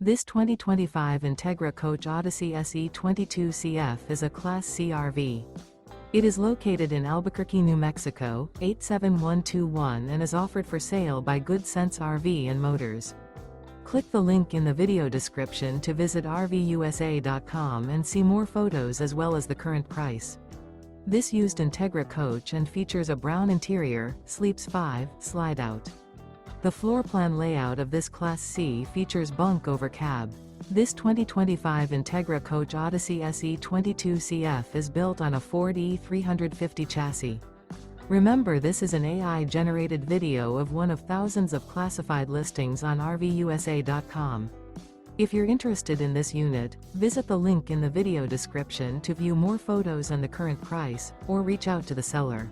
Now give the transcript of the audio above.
This 2025 Entegra Coach Odyssey SE 22CF is a Class C RV. It is located in Albuquerque, New Mexico, 87121 and is offered for sale by Good Sense RV and Motors. Click the link in the video description to visit RVUSA.com and see more photos as well as the current price. This used Entegra coach and features a brown interior, sleeps 5, slide-out. The floor plan layout of this Class C features bunk over cab. This 2025 Entegra Coach Odyssey SE 22CF is built on a Ford E350 chassis. Remember, this is an AI-generated video of one of thousands of classified listings on RVUSA.com. If you're interested in this unit, visit the link in the video description to view more photos and the current price, or reach out to the seller.